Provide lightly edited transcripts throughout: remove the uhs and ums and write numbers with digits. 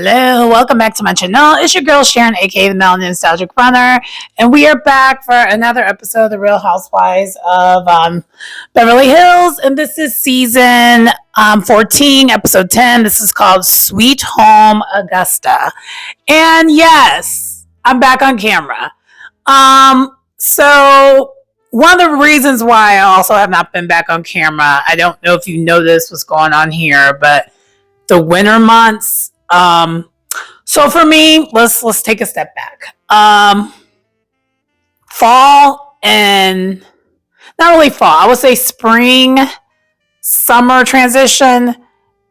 Hello, welcome back to my channel. It's your girl Sharon, aka the Melanin Nostalgic Runner, and we are back for another episode of the Real Housewives of Beverly Hills, and this is season 14, episode 10. This is called Sweet Home Augusta, and yes, I'm back on camera. So one of the reasons why I also have not been back on camera, I don't know if you noticed what's going on here, but the winter months. So for me, let's take a step back. Fall and not really fall. I would say spring, summer transition,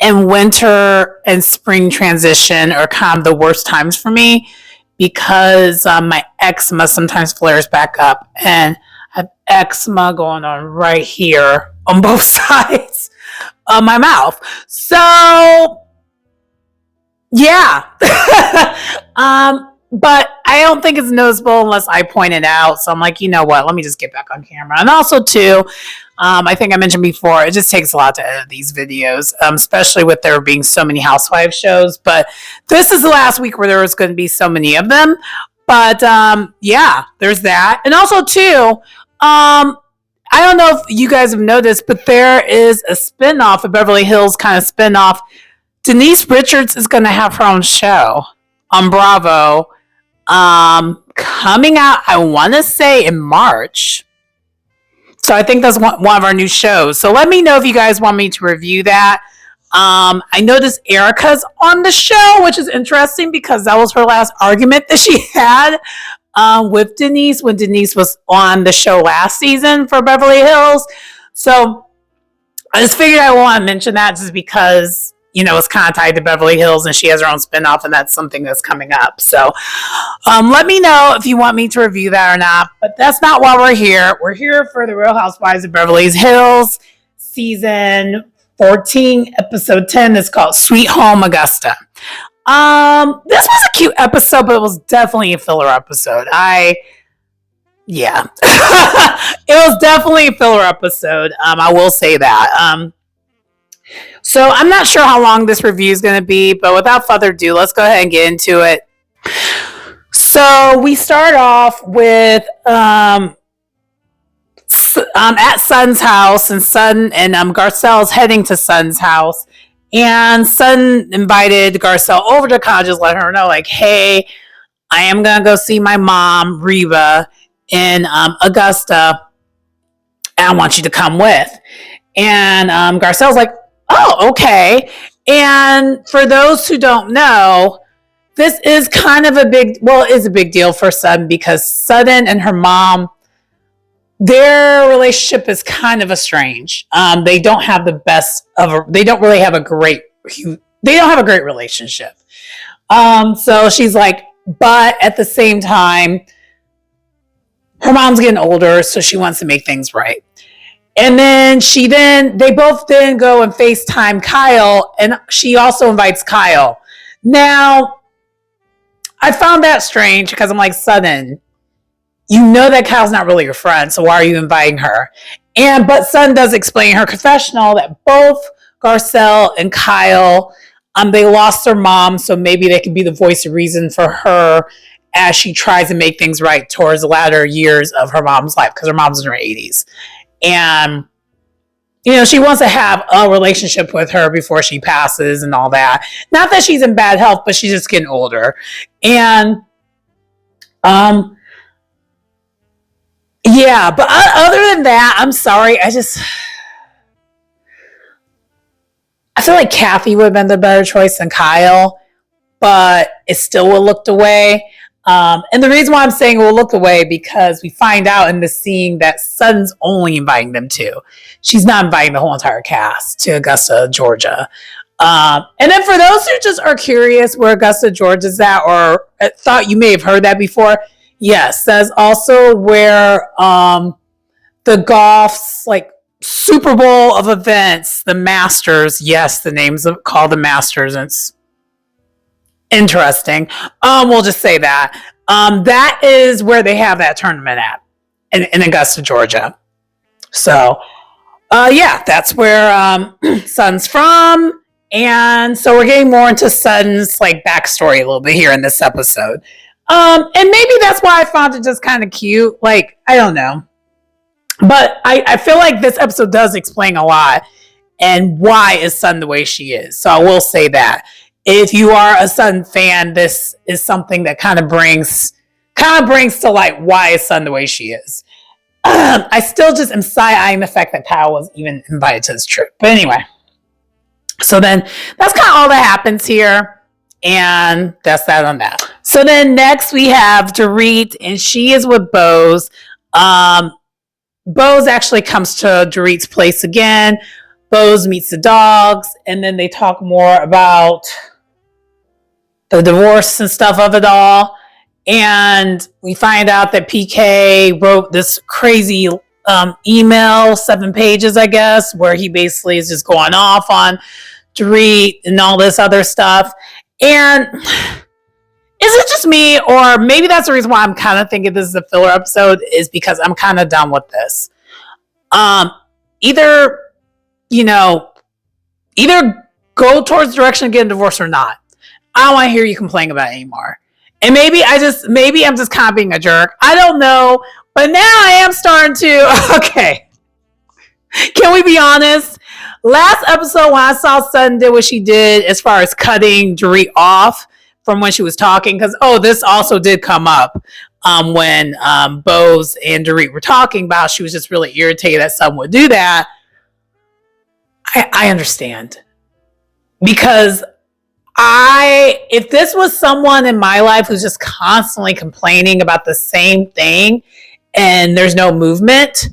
and winter and spring transition are kind of the worst times for me because my eczema sometimes flares back up, and I have eczema going on right here on both sides of my mouth. So yeah. But I don't think it's noticeable unless I point it out. So I'm like, you know what? Let me just get back on camera. And also, too, I think I mentioned before, it just takes a lot to edit these videos, especially with there being so many housewife shows. But this is the last week where there was going to be so many of them. But yeah, there's that. And also, too, I don't know if you guys have noticed, but there is a spinoff, a Beverly Hills kind of spinoff. Denise Richards is going to have her own show on Bravo coming out, I want to say, in March. So I think that's one of our new shows. So let me know if you guys want me to review that. I noticed Erica's on the show, which is interesting because that was her last argument that she had with Denise when Denise was on the show last season for Beverly Hills. So I just figured I want to mention that just because, you know, it's kind of tied to Beverly Hills and she has her own spinoff, and that's something that's coming up. So let me know if you want me to review that or not. But that's not why we're here. We're here for the Real Housewives of Beverly Hills season 14, episode 10. It's called Sweet Home Augusta. This was a cute episode, but it was definitely a filler episode. Yeah. It was definitely a filler episode. I will say that. So I'm not sure how long this review is going to be, but without further ado, let's go ahead and get into it. So we start off with at Sun's house, and Sun and Garcelle's heading to Sun's house, and Sun invited Garcelle over to kind of just let her know, like, hey, I am going to go see my mom, rhobh, in Augusta, and I want you to come with. And Garcelle's like, oh, okay. And for those who don't know, this is kind of it is a big deal for Sun because Sutton and her mom, their relationship is kind of estranged. They don't have they don't have a great relationship. So she's like, but at the same time, her mom's getting older, so she wants to make things right. And then they both go and FaceTime Kyle, and she also invites Kyle. Now, I found that strange because I'm like, Sutton, you know that Kyle's not really your friend, so why are you inviting her? But Sun does explain in her confessional that both Garcelle and Kyle, they lost their mom, so maybe they could be the voice of reason for her as she tries to make things right towards the latter years of her mom's life, because her mom's in her 80s. And, you know, she wants to have a relationship with her before she passes and all that. Not that she's in bad health, but she's just getting older. And, yeah, but other than that, I'm sorry. I feel like Kathy would have been the better choice than Kyle, but it still would have looked away. And the reason why I'm saying we'll look away because we find out in the scene that Sun's only inviting them two. She's not inviting the whole entire cast to Augusta, Georgia. And then for those who just are curious where Augusta, Georgia is at, or thought you may have heard that before, yes, that's also where the golf's like Super Bowl of events, the Masters. Yes, the name's called the Masters, and it's interesting. We'll just say that. That is where they have that tournament at in Augusta, Georgia. So, yeah, that's where Sun's from. And so we're getting more into Sutton's like backstory a little bit here in this episode. And maybe that's why I found it just kind of cute. Like, I don't know. But I feel like this episode does explain a lot and why is Sutton the way she is. So I will say that. If you are a Sutton fan, this is something that kind of brings to light why is Sutton the way she is. I still just am side-eyeing the fact that Kyle was even invited to this trip. But anyway. So then that's kind of all that happens here. And that's that on that. So then next we have Dorit, and she is with Bose. Bose actually comes to Dorit's place again. Bose meets the dogs, and then they talk more about the divorce and stuff of it all. And we find out that PK wrote this crazy email, 7 pages, I guess, where he basically is just going off on Dorit and all this other stuff. And is it just me, or maybe that's the reason why I'm kind of thinking this is a filler episode, is because I'm kind of done with this. Either go towards the direction of getting divorced or not. I don't want to hear you complain about it anymore. And maybe I'm just kind of being a jerk. I don't know. But now I am starting to, okay. Can we be honest? Last episode when I saw Sutton did what she did as far as cutting Dorit off from when she was talking, because, this also did come up when Bose and Dorit were talking about she was just really irritated that Sutton would do that. I understand. Because if this was someone in my life who's just constantly complaining about the same thing and there's no movement,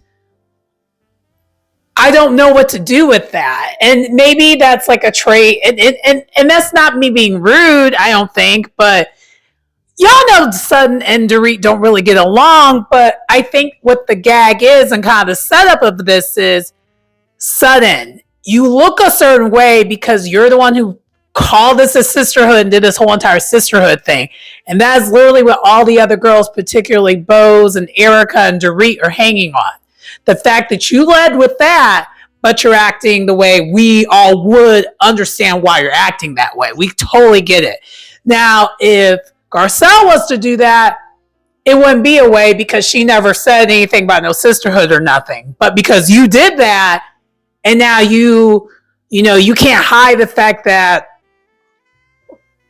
I don't know what to do with that. And maybe that's like a trait. And that's not me being rude, I don't think. But y'all know Sutton and Dorit don't really get along. But I think what the gag is and kind of the setup of this is, Sutton, you look a certain way because you're the one who called this a sisterhood and did this whole entire sisterhood thing. And that's literally what all the other girls, particularly Bose and Erica and Dorit, are hanging on. The fact that you led with that, but you're acting the way we all would understand why you're acting that way. We totally get it. Now, if Garcelle was to do that, it wouldn't be a way because she never said anything about no sisterhood or nothing. But because you did that, and now you can't hide the fact that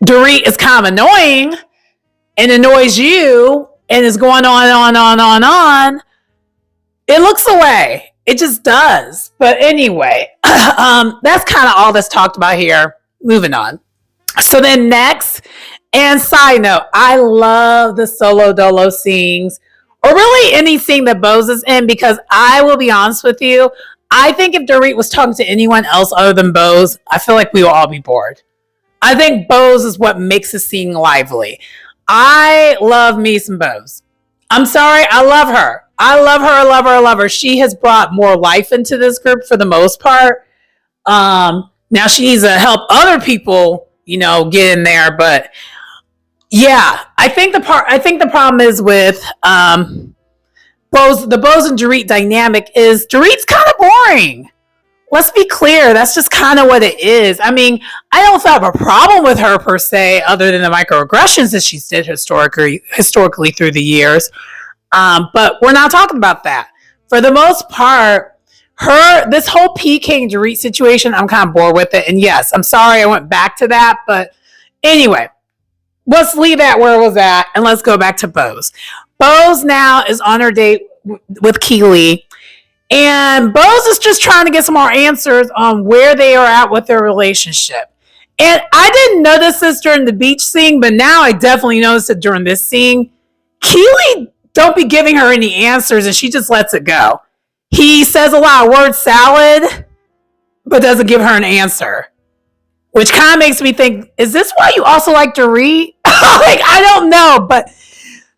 Dorit is kind of annoying and annoys you and is going on. It looks away. It just does. But anyway, that's kind of all that's talked about here. Moving on. So then next, and side note, I love the solo dolo scenes, or really any scene that Bose is in, because I will be honest with you, I think if Dorit was talking to anyone else other than Bose, I feel like we will all be bored. I think Bose is what makes the scene lively. I love me some Bose. I'm sorry, I love her. I love her. She has brought more life into this group for the most part. Now she needs to help other people, get in there. But yeah, I think the problem is with the Bose and Dorit dynamic is Dorit's kind of boring. Let's be clear. That's just kind of what it is. I mean, I don't have a problem with her per se, other than the microaggressions that she's did historically through the years. But we're not talking about that. For the most part, this whole PK and Dorit situation, I'm kind of bored with it. And yes, I'm sorry I went back to that. But anyway, let's leave that where it was at and let's go back to Bose. Bose now is on her date with Keely. And Bose is just trying to get some more answers on where they are at with their relationship. And I didn't notice this during the beach scene, but now I definitely noticed it during this scene. Keely don't be giving her any answers, and she just lets it go. He says a lot of word salad, but doesn't give her an answer. Which kind of makes me think, is this why you also like to read? I don't know, but...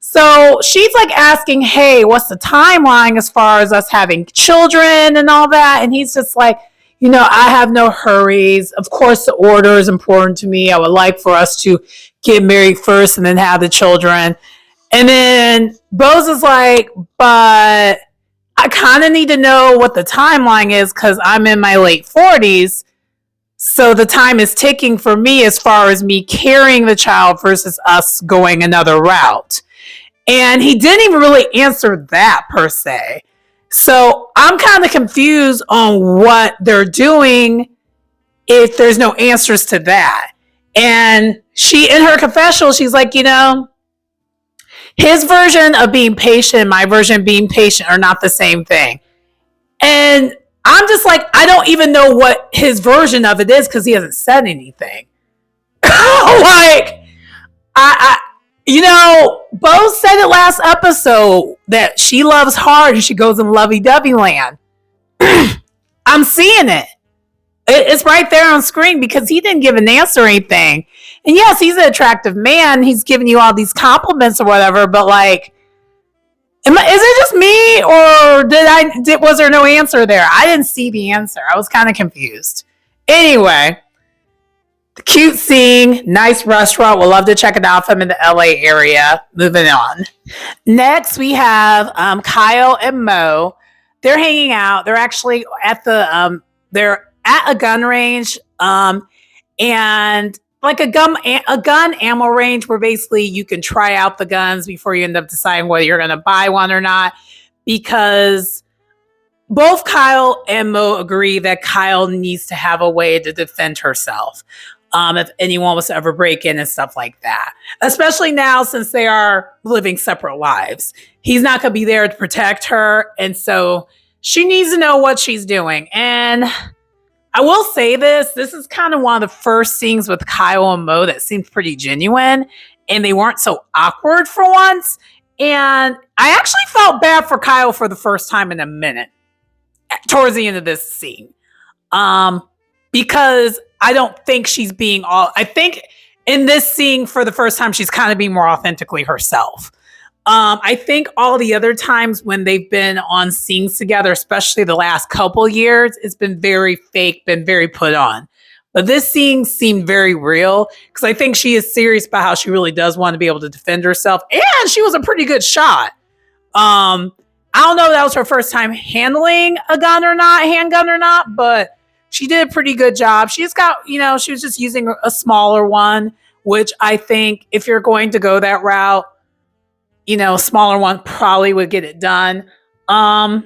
So she's like asking, hey, what's the timeline as far as us having children and all that? And he's just like, I have no hurries. Of course, the order is important to me. I would like for us to get married first and then have the children. And then Bose is like, but I kind of need to know what the timeline is because I'm in my late 40s. So the time is ticking for me as far as me carrying the child versus us going another route. And he didn't even really answer that per se. So I'm kind of confused on what they're doing if there's no answers to that. And she, in her confessional, she's like, his version of being patient, my version of being patient are not the same thing. And I'm just like, I don't even know what his version of it is because he hasn't said anything. Like, Bo said it last episode that she loves hard and she goes in lovey-dovey land. I'm seeing it. It's right there on screen because he didn't give an answer or anything. And yes, he's an attractive man. He's giving you all these compliments or whatever, but like, is it just me or was there no answer there? I didn't see the answer. I was kind of confused. Anyway, cute scene, nice restaurant. We'll love to check it out if I'm in the LA area. Moving on. Next, we have Kyle and Mo. They're hanging out. They're actually at they're at a gun range, and like a gun ammo range where basically you can try out the guns before you end up deciding whether you're going to buy one or not, because both Kyle and Mo agree that Kyle needs to have a way to defend herself if anyone was to ever break in and stuff like that, especially now since they are living separate lives. He's not going to be there to protect her, and so she needs to know what she's doing. And I will say this is kind of one of the first scenes with Kyle and Mo that seemed pretty genuine, and they weren't so awkward for once. And I actually felt bad for Kyle for the first time in a minute towards the end of this scene. Because I don't think she's being I think in this scene for the first time, she's kind of being more authentically herself. I think all the other times when they've been on scenes together, especially the last couple years, it's been very fake, been very put on. But this scene seemed very real because I think she is serious about how she really does want to be able to defend herself. And she was a pretty good shot. I don't know if that was her first time handling a gun or not, handgun or not, but she did a pretty good job. She's got, she was just using a smaller one, which I think if you're going to go that route, smaller one probably would get it done. It kind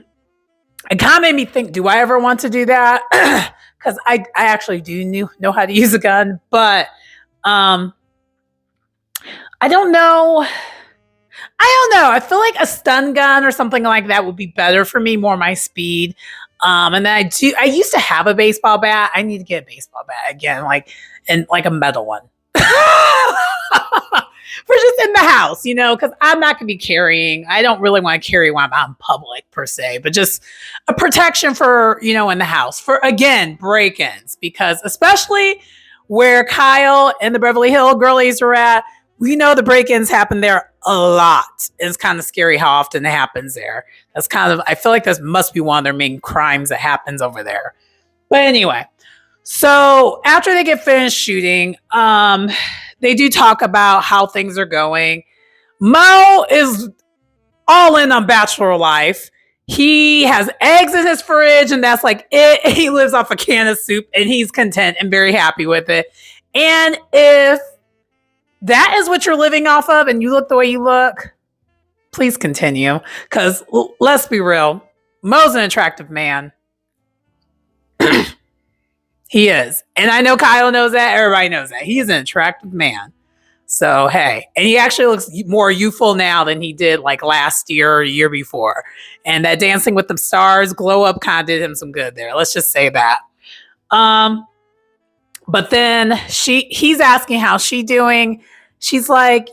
of made me think, do I ever want to do that? Because I actually do know how to use a gun, but I don't know. I feel like a stun gun or something like that would be better for me, more my speed. And then I used to have a baseball bat. I need to get a baseball bat again, like a metal one. For just in the house, because I'm not going to be carrying. I don't really want to carry when I'm out in public per se, but just a protection for, in the house for, again, break-ins, because especially where Kyle and the Beverly Hills girlies are at, we know the break-ins happen there a lot. It's kind of scary how often it happens there. That's I feel like this must be one of their main crimes that happens over there. But anyway, so after they get finished shooting, they do talk about how things are going. Mo is all in on bachelor life. He has eggs in his fridge, and that's like it. He lives off a can of soup, and he's content and very happy with it. And if that is what you're living off of, and you look the way you look, please continue. Because let's be real, Mo's an attractive man. He is. And I know Kyle knows that. Everybody knows that. He's an attractive man. So, hey. And he actually looks more youthful now than he did like last year or the year before. And that Dancing with the Stars glow up kind of did him some good there. Let's just say that. But then he's asking how she's doing. She's like,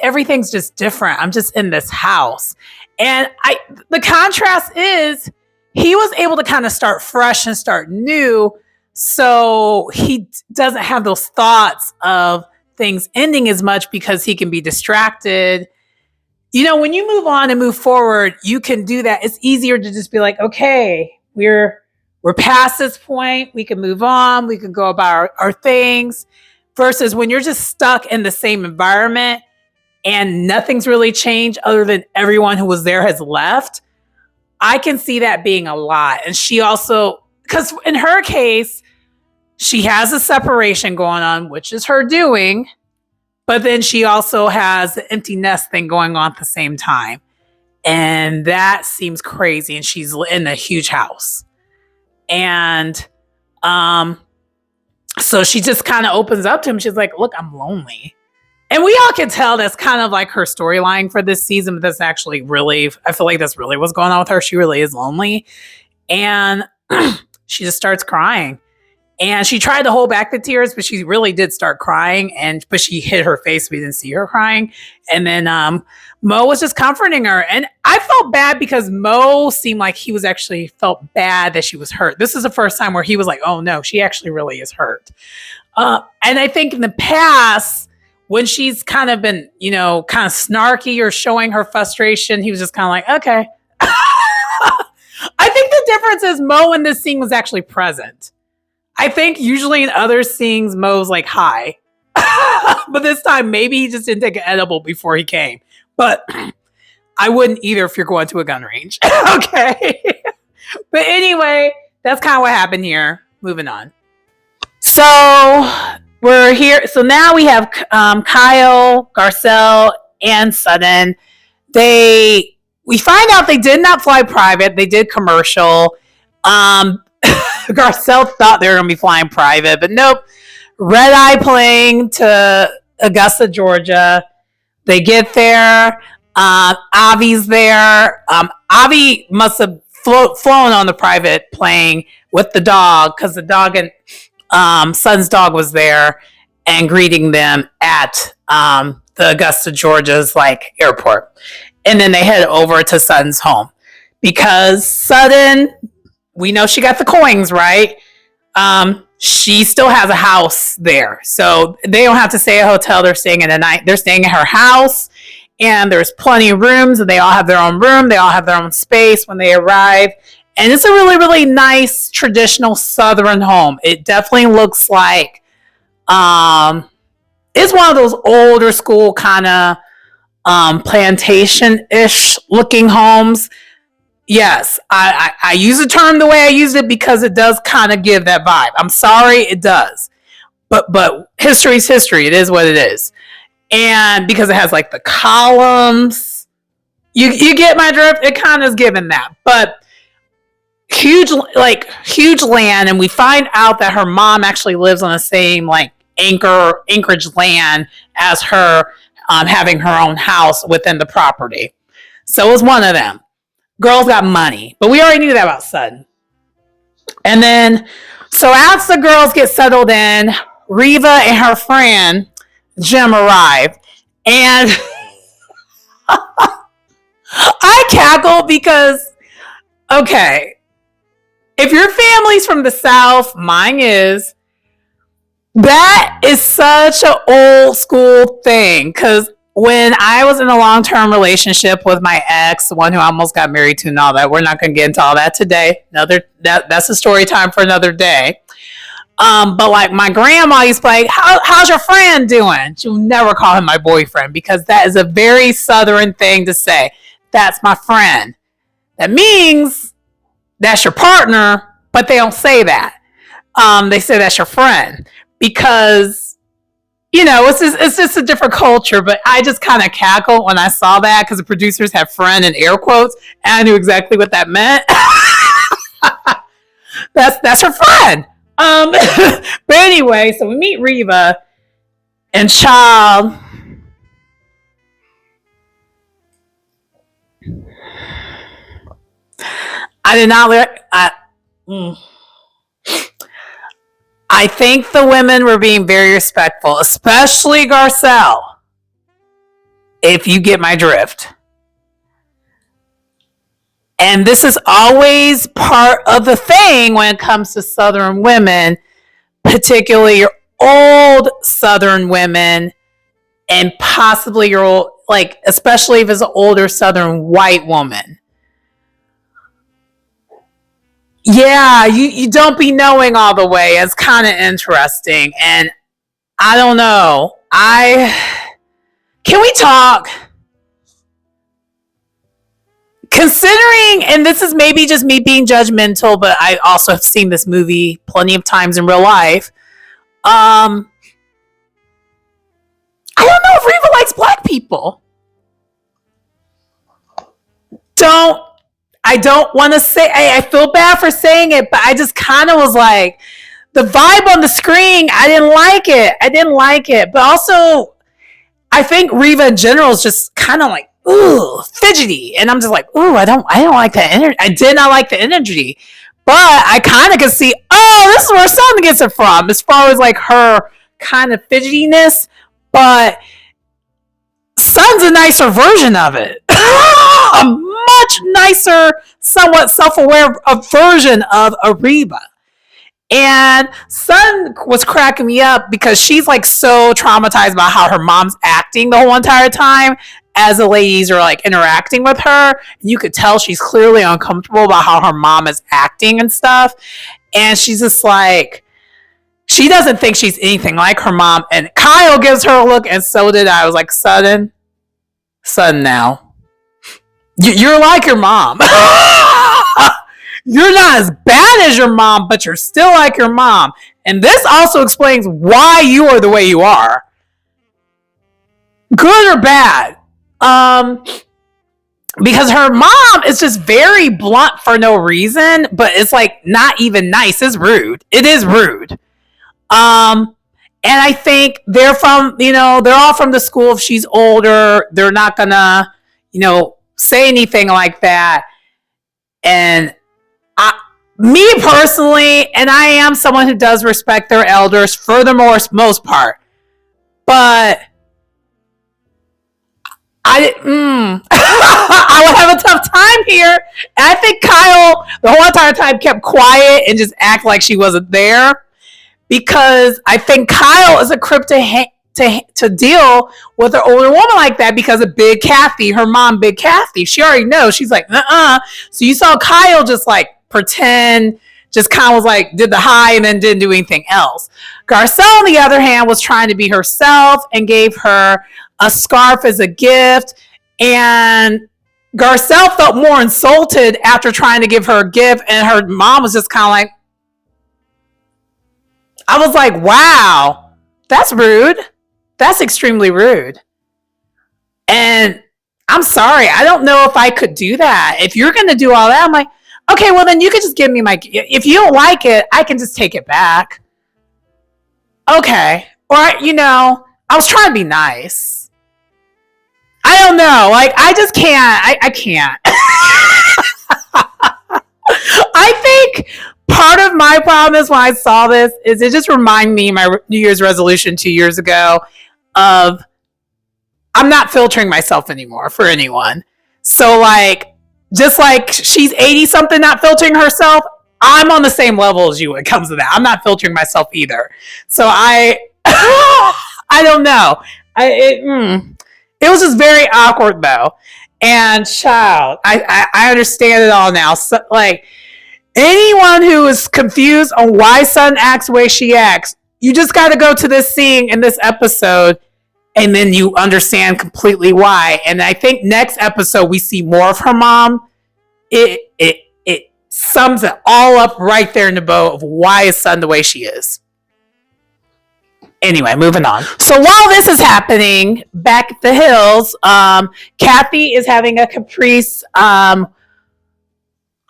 everything's just different. I'm just in this house. And the contrast is he was able to kind of start fresh and start new. So he doesn't have those thoughts of things ending as much because he can be distracted. When you move on and move forward, you can do that. It's easier to just be like, okay, we're past this point. We can move on. We can go about our things. Versus when you're just stuck in the same environment and nothing's really changed other than everyone who was there has left. I can see that being a lot. And she also, because in her case, She has a separation going on, which is her doing, but then she also has the empty nest thing going on at the same time. And that seems crazy. And she's in a huge house. And so she just kind of opens up to him. She's like, look, I'm lonely. And we all can tell that's kind of like her storyline for this season, but that's actually really, I feel like that's really what's going on with her. She really is lonely. And she just starts crying. And she tried to hold back the tears, but she really did start crying. But she hid her face. We didn't see her crying. And then Mo was just comforting her. And I felt bad because Mo seemed like he was actually felt bad that she was hurt. This is the first time where he was like, oh no, she actually really is hurt. And I think in the past, when she's kind of been, kind of snarky or showing her frustration, he was just kind of like, okay. I think the difference is Mo in this scene was actually present. I think usually in other scenes, Mo's like, hi. But this time, maybe he just didn't take an edible before he came. But I wouldn't either if you're going to a gun range. Okay. But anyway, that's kind of what happened here. Moving on. So we're here. So now we have Kyle, Garcelle, and Sutton. We find out they did not fly private. They did commercial. Garcelle thought they were going to be flying private, but nope. Red eye plane to Augusta, Georgia. They get there. Avi's there. Avi must have flown on the private plane with the dog because the dog and Son's dog was there and greeting them at the Augusta, Georgia's airport. And then they head over to Sutton's home because Sutton, we know she got the coins, right? She still has a house there. So they don't have to stay at a hotel. They're staying in the night. They're staying at her house. And there's plenty of rooms. And they all have their own room. They all have their own space when they arrive. And it's a really, really nice, traditional Southern home. It definitely looks like it's one of those older school kind of plantation-ish looking homes. Yes, I use the term the way I use it because it does kind of give that vibe. I'm sorry, it does. But history's history. It is what it is. And because it has the columns, you get my drift. It kind of is given that. But huge land. And we find out that her mom actually lives on the same Anchorage land as her, having her own house within the property. So it was one of them. Girls got money, but we already knew that about Sutton. And then, so as the girls get settled in, Reva and her friend Jim arrive, and I cackle because, okay, if your family's from the South, mine is, that is such an old school thing because when I was in a long-term relationship with my ex, the one who I almost got married to and all that, we're not going to get into all that today. That's a story time for another day. But my grandma used to be like, how's your friend doing? She'll never call him my boyfriend because that is a very Southern thing to say. That's my friend. That means that's your partner, but they don't say that. They say that's your friend because it's just a different culture, but I just kind of cackled when I saw that because the producers had friend in air quotes, and I knew exactly what that meant. That's her friend. But anyway, so we meet Reva, and child, I did not I think the women were being very respectful, especially Garcelle, if you get my drift. And this is always part of the thing when it comes to Southern women, particularly your old Southern women, and possibly your old, especially if it's an older Southern white woman. Yeah, you don't be knowing all the way. It's kind of interesting. And I don't know. Can we talk? considering, and this is maybe just me being judgmental, but I also have seen this movie plenty of times in real life. I don't know if Reva likes black people. Don't I don't want to say, I feel bad for saying it, but I just kind of was like, the vibe on the screen, I didn't like it. I didn't like it. But also, I think Reva in general is just kind of like, ooh, fidgety. And I'm just like, ooh, I don't like that energy. I did not like the energy. But I kind of could see, oh, this is where Sun gets it from, as far as like her kind of fidgetiness. But Sun's a nicer version of it. A much nicer, somewhat self-aware version of Reba. And Sun was cracking me up because she's like so traumatized by how her mom's acting the whole entire time as the ladies are like interacting with her. And you could tell she's clearly uncomfortable about how her mom is acting and stuff. And she's just like, she doesn't think she's anything like her mom. And Kyle gives her a look, and so did I. I was like, Sun now. You're like your mom. You're not as bad as your mom, but you're still like your mom. And this also explains why you are the way you are. Good or bad. Because her mom is just very blunt for no reason, but it's like not even nice. It's rude. It is rude. And I think they're from, they're all from the school. If she's older, they're not gonna, say anything like that. And me personally, and I am someone who does respect their elders for the most part, but I would have a tough time here. And I think Kyle, the whole entire time, kept quiet and just act like she wasn't there, because I think Kyle is equipped to deal with an older woman like that because of Big Kathy, her mom, Big Kathy. She already knows. She's like, So you saw Kyle just like pretend, just kind of was like, did the hi and then didn't do anything else. Garcelle, on the other hand, was trying to be herself and gave her a scarf as a gift. And Garcelle felt more insulted after trying to give her a gift, and her mom was just kind of like, I was like, wow, that's rude. That's extremely rude. And I'm sorry, I don't know if I could do that. If you're going to do all that, I'm like, okay, well then you could just give me if you don't like it, I can just take it back. Okay. Or, I was trying to be nice. I don't know. Like, I just can't. I can't. I think part of my problem is when I saw this is it just reminded me my New Year's resolution 2 years ago of I'm not filtering myself anymore for anyone. So like, just like she's 80 something not filtering herself, I'm on the same level as you when it comes to that. I'm not filtering myself either. So I don't know. It was just very awkward though. And child, I understand it all now. So, like, anyone who is confused on why Sun acts the way she acts, you just got to go to this scene in this episode, and then you understand completely why. And I think next episode we see more of her mom. It sums it all up right there in the bow of why is Sun the way she is. Anyway, moving on. So while this is happening back at the hills, Kathy is having a Caprice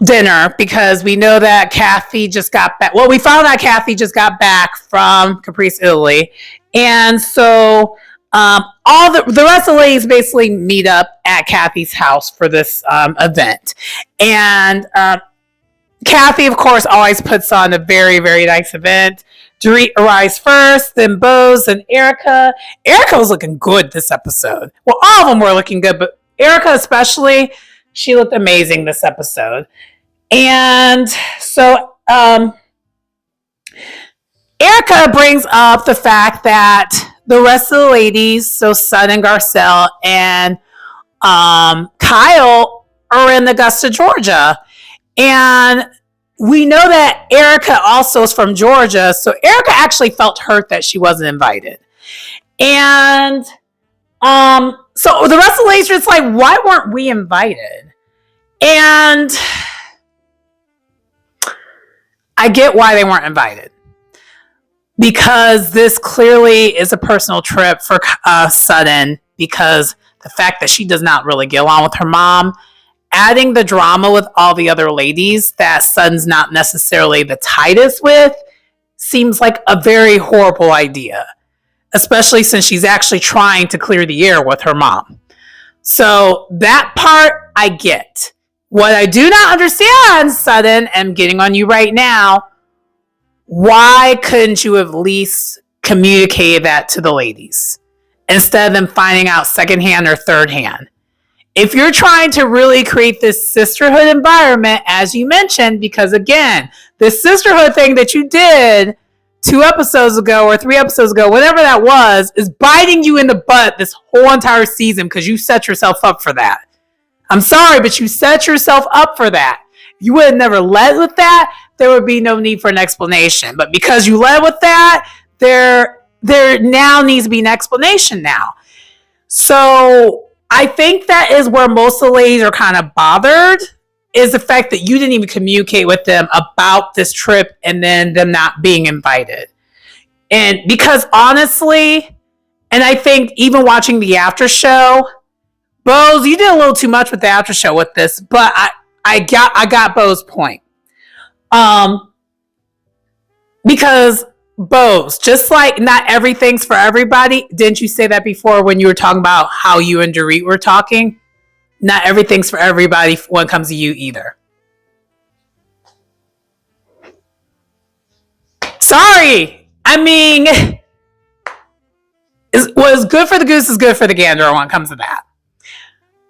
dinner because we know that Kathy just got back. Well, we found out Kathy just got back from Caprice, Italy. And so all the rest of the ladies basically meet up at Kathy's house for this event. And Kathy, of course, always puts on a very, very nice event. Dorit arrives first, then Bose and Erica. Erica was looking good this episode. Well, all of them were looking good, but Erica especially, she looked amazing this episode. And so Erica brings up the fact that the rest of the ladies, so Sun and Garcelle and Kyle, are in Augusta, Georgia. And we know that Erica also is from Georgia, so Erica actually felt hurt that she wasn't invited. And so the rest of the ladies are just like, why weren't we invited? And I get why they weren't invited. Because this clearly is a personal trip for Sutton, because the fact that she does not really get along with her mom, adding the drama with all the other ladies that Sutton's not necessarily the tightest with, seems like a very horrible idea, especially since she's actually trying to clear the air with her mom. So that part I get. What I do not understand, Sutton, and I'm getting on you right now, why couldn't you have at least communicated that to the ladies instead of them finding out secondhand or third hand? If you're trying to really create this sisterhood environment, as you mentioned, because again, this sisterhood thing that you did 2 episodes ago or 3 episodes ago, whatever that was, is biting you in the butt this whole entire season because you set yourself up for that. I'm sorry, but you set yourself up for that. You would have never led with that, there would be no need for an explanation. But because you led with that, there now needs to be an explanation now. So I think that is where most of the ladies are kind of bothered, is the fact that you didn't even communicate with them about this trip and then them not being invited. And because honestly, and I think even watching the after show, Bose, you did a little too much with the after show with this, but I got Bo's point. Because Bose, just like not everything's for everybody, didn't you say that before when you were talking about how you and Dorit were talking? Not everything's for everybody when it comes to you either. Sorry. I mean, what's good for the goose is good for the gander when it comes to that.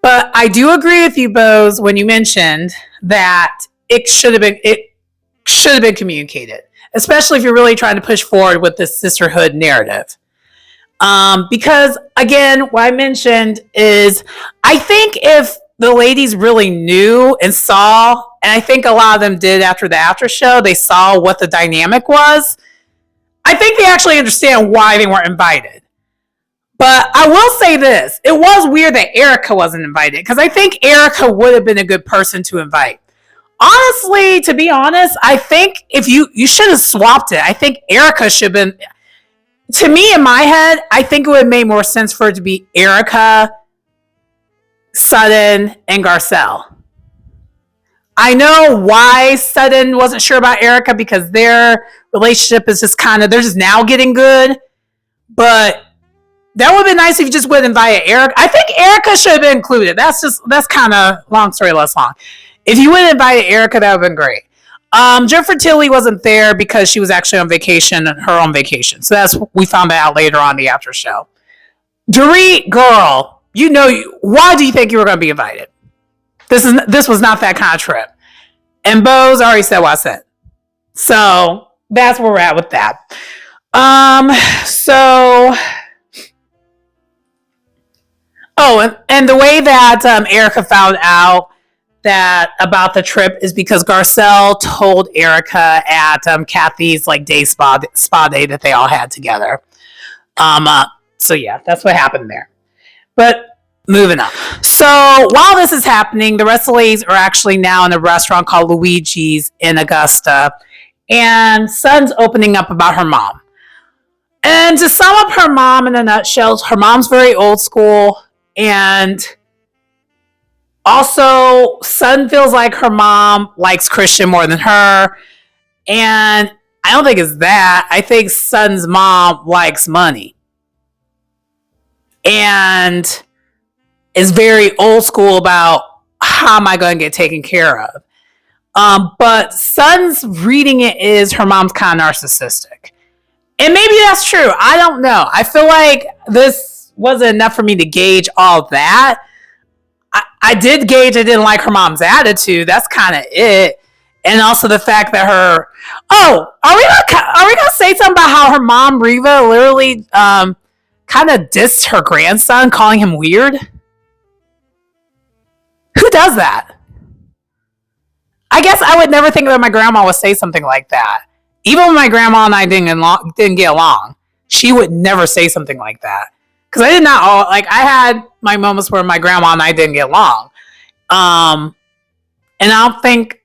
But I do agree with you, Bose, when you mentioned that it should have been communicated, especially if you're really trying to push forward with this sisterhood narrative. Because again, what I mentioned is, I think if the ladies really knew and saw, and I think a lot of them did after the after show, they saw what the dynamic was. I think they actually understand why they weren't invited. But I will say this, it was weird that Erica wasn't invited, because I think Erica would have been a good person to invite. Honestly, to be honest, I think if you should have swapped it. I think Erica should have been, to me in my head, I think it would have made more sense for it to be Erica, Sutton, and Garcelle. I know why Sutton wasn't sure about Erica, because their relationship is just kind of, they're just now getting good. But that would have been nice if you just would have invited Erica. I think Erica should have been included. That's kind of long story less long. If you would have invited Erica, that would have been great. Jennifer Tilly wasn't there because she was actually on vacation, her own vacation. So we found that out later on the after show. Dorit, girl, why do you think you were going to be invited? This was not that kind of trip. And Bose already said what I said. So that's where we're at with that. And the way that Erica found out that about the trip is because Garcelle told Erica at Kathy's day spa day that they all had together. So yeah, that's what happened there. But moving on. So while this is happening, the rest of the ladies are actually now in a restaurant called Luigi's in Augusta, and Sun's opening up about her mom. And to sum up her mom in a nutshell, her mom's very old school, and also Sun feels like her mom likes Christian more than her. And I don't think it's that. I think Sun's mom likes money and is very old school about how am I going to get taken care of. But Sun's reading it is her mom's kind of narcissistic. And maybe that's true. I don't know. I feel like this wasn't enough for me to gauge all that. I did gauge I didn't like her mom's attitude. That's kind of it. And also the fact that are we gonna say something about how her mom, Reva, literally kind of dissed her grandson, calling him weird? Who does that? I guess I would never think that my grandma would say something like that. Even when my grandma and I didn't get along, she would never say something like that. Because I did not I had my moments where my grandma and I didn't get along. And I don't think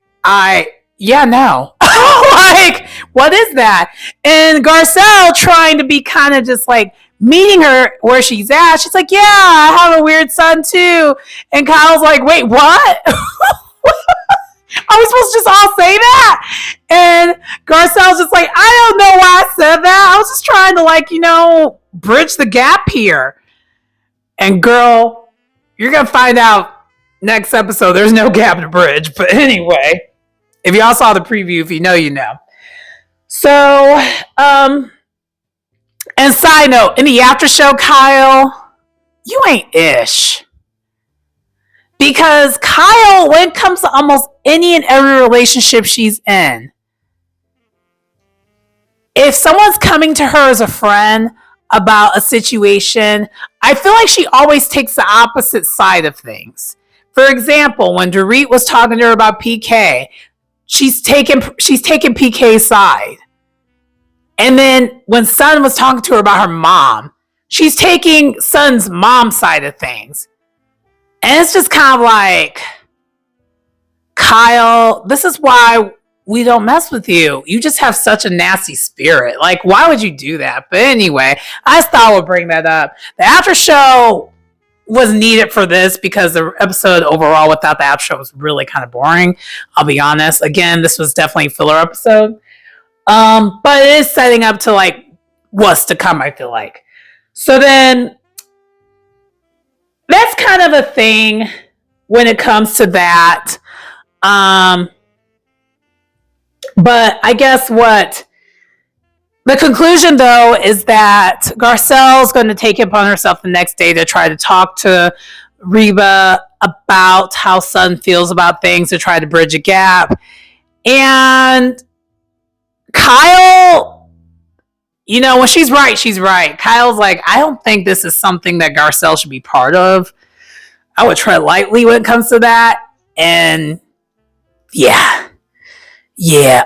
yeah, no. Like, what is that? And Garcelle trying to be kind of just like meeting her where she's at. She's like, yeah, I have a weird son too. And Kyle's like, wait, what? Are we supposed to just all say that? And Garcelle's just like, I don't know why I said that. I was just trying to, like, bridge the gap here. And girl, you're going to find out next episode there's no gap to bridge. But anyway, if y'all saw the preview, if you know, you know. So, and side note, in the after show, Kyle, you ain't ish. Because Kyle, when it comes to almost any and every relationship she's in, if someone's coming to her as a friend about a situation, I feel like she always takes the opposite side of things. For example, when Dorit was talking to her about PK, she's taking PK's side. And then when Sun was talking to her about her mom, she's taking Sun's mom's side of things. And it's just kind of like, Kyle, this is why we don't mess with you. You just have such a nasty spirit. Like, why would you do that? But anyway, I just thought I would bring that up. The after show was needed for this because the episode overall without the after show was really kind of boring. I'll be honest. Again, this was definitely a filler episode. But it is setting up to like what's to come, I feel like. So then that's kind of a thing when it comes to that. But I guess what the conclusion, though, is that Garcelle's going to take it upon herself the next day to try to talk to Reba about how Sun feels about things, to try to bridge a gap. And Kyle, when she's right, she's right. Kyle's like, I don't think this is something that Garcelle should be part of. I would tread lightly when it comes to that. And yeah.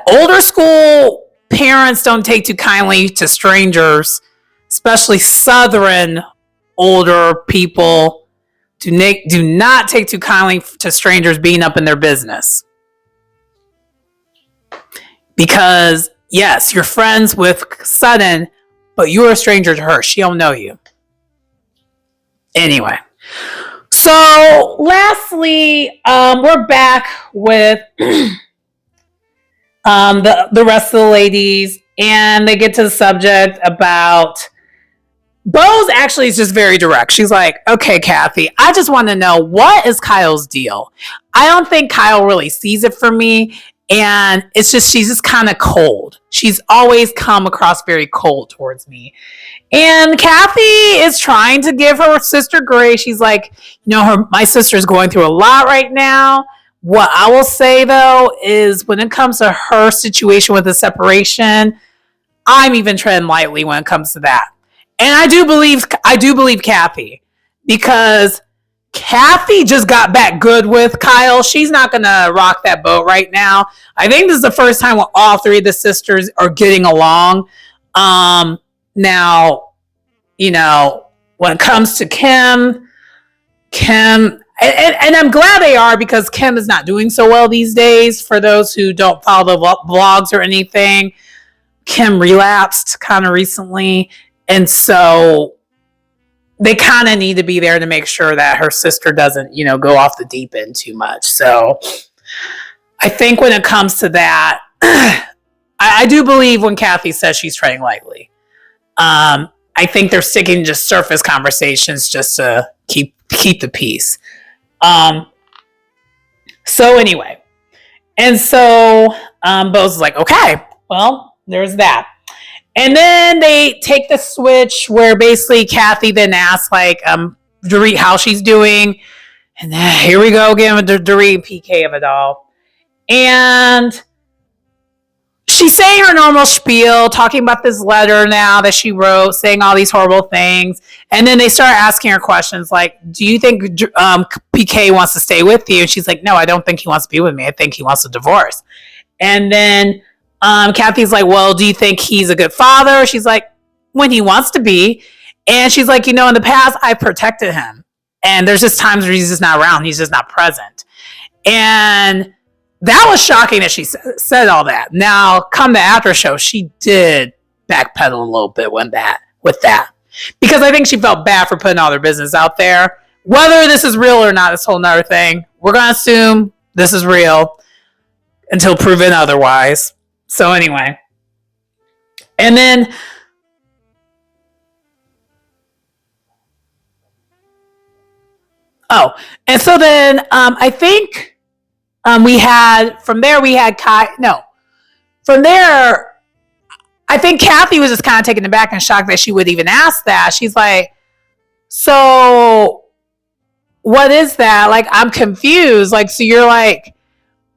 Older school parents don't take too kindly to strangers, especially Southern older people. Do not take too kindly to strangers being up in their business. Because, yes, you're friends with Sutton, but you're a stranger to her. She don't know you. Anyway. So, lastly, we're back with the rest of the ladies, and they get to the subject about Bose. Actually is just very direct. She's like, okay, Kathy, I just want to know, what is Kyle's deal? I don't think Kyle really sees it for me, and it's just, she's just kind of cold. She's always come across very cold towards me. And Kathy is trying to give her sister grace. She's like, my sister's going through a lot right now. What I will say, though, is when it comes to her situation with the separation, I'm even treading lightly when it comes to that. And I do believe Kathy, because Kathy just got back good with Kyle. She's not going to rock that boat right now. I think this is the first time when all three of the sisters are getting along. Now, when it comes to Kim, and I'm glad they are, because Kim is not doing so well these days. For those who don't follow the vlogs or anything, Kim relapsed kind of recently. And so they kind of need to be there to make sure that her sister doesn't, go off the deep end too much. So I think when it comes to that, I do believe when Kathy says she's treading lightly. I think they're sticking to just surface conversations just to keep the peace. So anyway, and so Bose is like, okay, well, there's that. And then they take the switch where basically Kathy then asks Dorit how she's doing. And then here we go again with the Dorit PK of it all. And she's saying her normal spiel, talking about this letter now that she wrote, saying all these horrible things. And then they start asking her questions like, do you think PK wants to stay with you? And she's like, no, I don't think he wants to be with me. I think he wants a divorce. And then Kathy's like, well, do you think he's a good father? She's like, when he wants to be. And she's like, in the past, I protected him. And there's just times where he's just not around. He's just not present. And that was shocking that she said all that. Now, come the after show, she did backpedal a little bit with that. Because I think she felt bad for putting all their business out there. Whether this is real or not, this whole nother thing. We're going to assume this is real until proven otherwise. So anyway. And then and so then I think we had from there from there I think Kathy was just kind of taken aback and shocked that she would even ask that. She's like, so what is that? Like, I'm confused. Like, so you're like,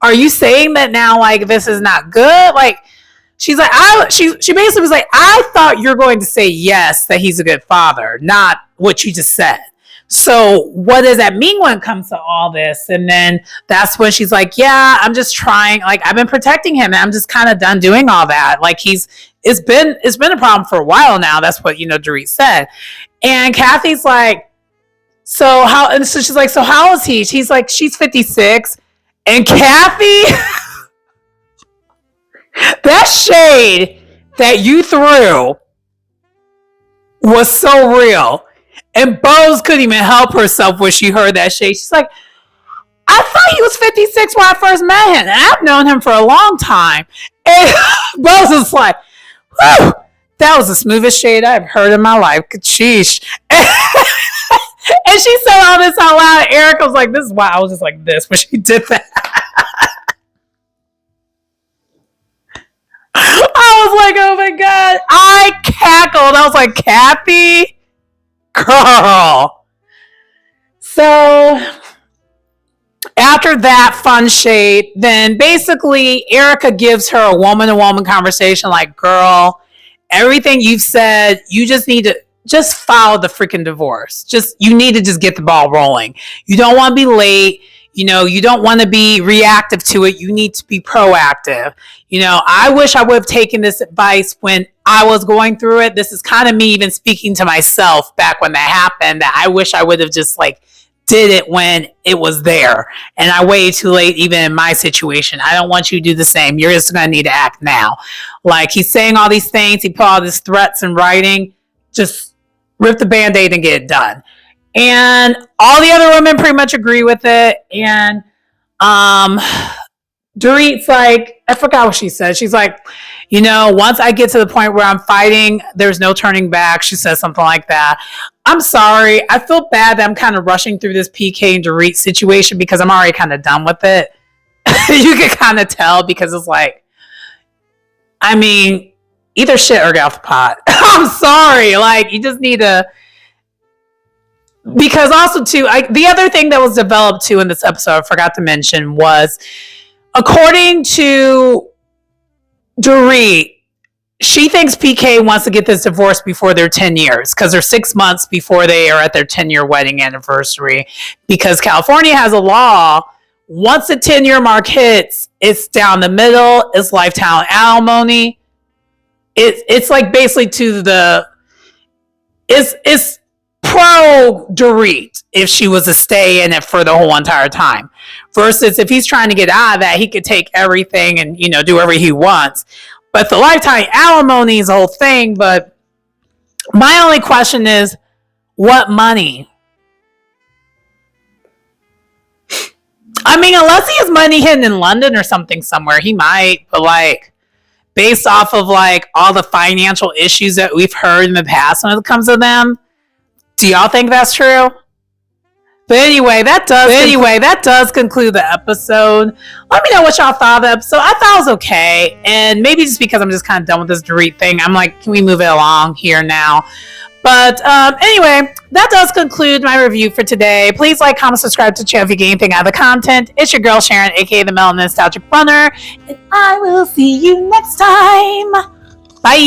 are you saying that now, like, this is not good? Like, she's like, she basically was like, I thought you're going to say yes, that he's a good father, not what you just said. So what does that mean when it comes to all this? And then that's when she's like, yeah, I'm just trying. Like, I've been protecting him and I'm just kind of done doing all that. Like, it's been a problem for a while now. That's what, Dorit said. And Kathy's like, and so she's like, so how is he? She's like, she's 56. And Kathy, that shade that you threw was so real. And Bose couldn't even help herself when she heard that shade. She's like, I thought he was 56 when I first met him. And I've known him for a long time. And Bose was like, whew, that was the smoothest shade I've heard in my life. Sheesh. And she said all this out loud. And Erica was like, this is why I was just like this when she did that. I was like, oh my God. I cackled. I was like, Kathy, girl. So after that fun shade, then basically Erica gives her a woman-to-woman conversation like, girl, everything you've said, you just need to just file the freaking divorce. You need to just get the ball rolling. You don't want to be late. You don't want to be reactive to it. You need to be proactive. I wish I would have taken this advice when I was going through it. This is kind of me even speaking to myself back when that happened, that I wish I would have just did it when it was there. And I waited too late even in my situation. I don't want you to do the same. You're just going to need to act now. Like, he's saying all these things. He put all these threats in writing. Just rip the Band-Aid and get it done. And all the other women pretty much agree with it. And Dorit's like, I forgot what she said. She's like, once I get to the point where I'm fighting, there's no turning back. She says something like that. I'm sorry. I feel bad that I'm kind of rushing through this PK and Dorit situation because I'm already kind of done with it. You can kind of tell because it's like, I mean, either shit or get off the pot. I'm sorry. Like, you just need to. Because also, too, the other thing that was developed, too, in this episode, I forgot to mention, was according to Dorit, she thinks PK wants to get this divorce before their 10 years because they're 6 months before they are at their 10-year wedding anniversary. Because California has a law, once the 10-year mark hits, it's down the middle, it's lifetime alimony. It's like basically to the... It's pro Dorit if she was to stay in it for the whole entire time. Versus if he's trying to get out of that, he could take everything and, do whatever he wants. But the lifetime alimony is the whole thing. But my only question is, what money? I mean, unless he has money hidden in London or something somewhere, he might. But based off of all the financial issues that we've heard in the past when it comes to them, do y'all think that's true? But anyway, that does conclude the episode. Let me know what y'all thought of the episode. I thought it was okay. And maybe just because I'm just kind of done with this Dorit thing, I'm like, can we move it along here now? But anyway, that does conclude my review for today. Please like, comment, subscribe to the channel if you get anything out of the content. It's your girl Sharon, aka the Melanin Nostalgic Runner. And I will see you next time. Bye.